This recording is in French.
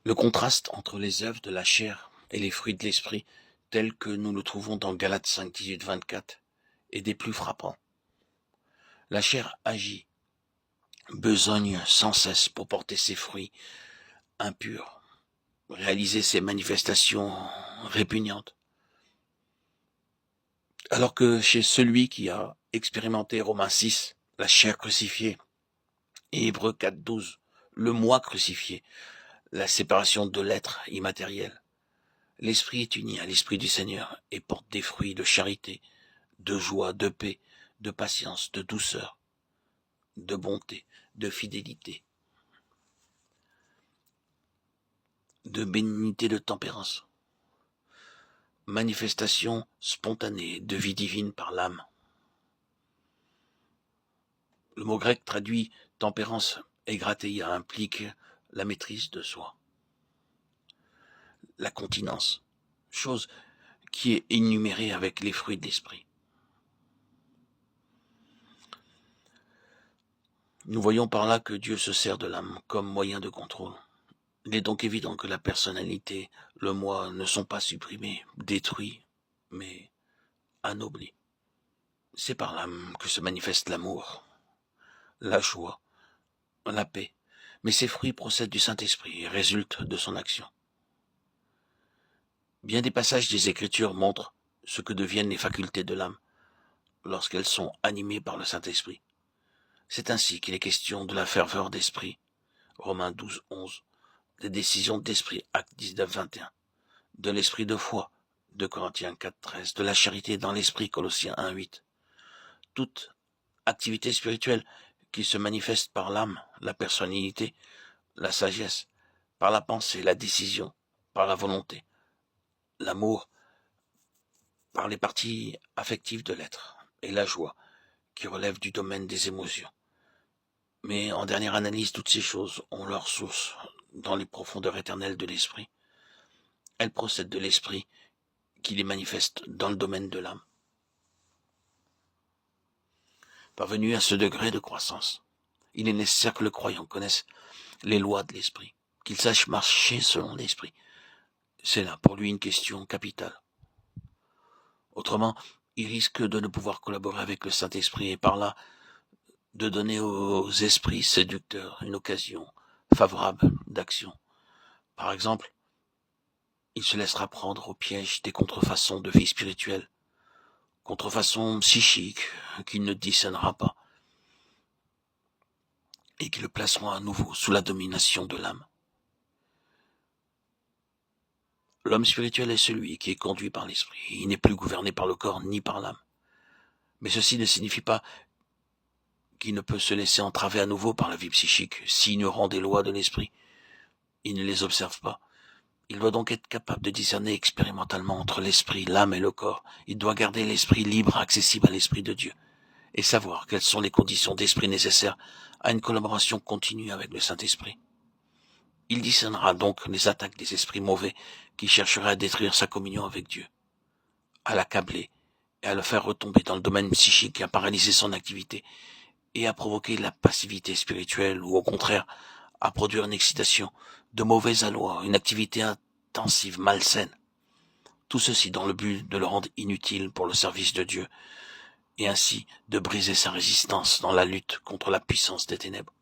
Le contraste entre les œuvres de la chair et les fruits de l'esprit, tels que nous le trouvons dans Galates 5, 18, 24, est des plus frappants. La chair agit, besogne sans cesse pour porter ses fruits impurs, réaliser ses manifestations répugnantes. Alors que chez celui qui a expérimenté Romains 6, la chair crucifiée, et Hébreux 4, 12, le moi crucifié, la séparation de l'être immatériel, l'esprit est uni à l'esprit du Seigneur et porte des fruits de charité, de joie, de paix, de patience, de douceur, de bonté, de fidélité, de bénignité, de tempérance. Manifestation spontanée de vie divine par l'âme. Le mot grec traduit tempérance et grateia implique la maîtrise de soi. La continence, chose qui est énumérée avec les fruits de l'esprit. Nous voyons par là que Dieu se sert de l'âme comme moyen de contrôle. Il est donc évident que la personnalité, le moi, ne sont pas supprimés, détruits, mais anoblis. C'est par l'âme que se manifeste l'amour, la joie, la paix, mais ces fruits procèdent du Saint-Esprit et résultent de son action. Bien des passages des Écritures montrent ce que deviennent les facultés de l'âme lorsqu'elles sont animées par le Saint-Esprit. C'est ainsi qu'il est question de la ferveur d'esprit, Romains 12, 11, des décisions d'esprit, Actes 19, 21, de l'esprit de foi, 2 Corinthiens 4, 13, de la charité dans l'esprit, Colossiens 1, 8. Toute activité spirituelle qui se manifeste par l'âme, la personnalité, la sagesse, par la pensée, la décision, par la volonté, l'amour, par les parties affectives de l'être, et la joie, qui relève du domaine des émotions. Mais en dernière analyse, toutes ces choses ont leur source dans les profondeurs éternelles de l'esprit. Elles procèdent de l'esprit qui les manifeste dans le domaine de l'âme. Parvenu à ce degré de croissance, il est nécessaire que le croyant connaisse les lois de l'esprit, qu'il sache marcher selon l'esprit. C'est là pour lui une question capitale. Autrement, il risque de ne pouvoir collaborer avec le Saint-Esprit et par là de donner aux esprits séducteurs une occasion favorable d'action. Par exemple, il se laissera prendre au piège des contrefaçons de vie spirituelle, contrefaçons psychiques qu'il ne discernera pas et qui le placeront à nouveau sous la domination de l'âme. L'homme spirituel est celui qui est conduit par l'esprit. Il n'est plus gouverné par le corps ni par l'âme. Mais ceci ne signifie pas qu'il ne peut se laisser entraver à nouveau par la vie psychique, s'ignorant des lois de l'esprit. Il ne les observe pas. Il doit donc être capable de discerner expérimentalement entre l'esprit, l'âme et le corps. Il doit garder l'esprit libre, accessible à l'esprit de Dieu, et savoir quelles sont les conditions d'esprit nécessaires à une collaboration continue avec le Saint-Esprit. Il discernera donc les attaques des esprits mauvais qui chercheraient à détruire sa communion avec Dieu, à l'accabler et à le faire retomber dans le domaine psychique et à paralyser son activité et à provoquer la passivité spirituelle ou au contraire à produire une excitation de mauvais aloi, une activité intensive, malsaine. Tout ceci dans le but de le rendre inutile pour le service de Dieu et ainsi de briser sa résistance dans la lutte contre la puissance des ténèbres.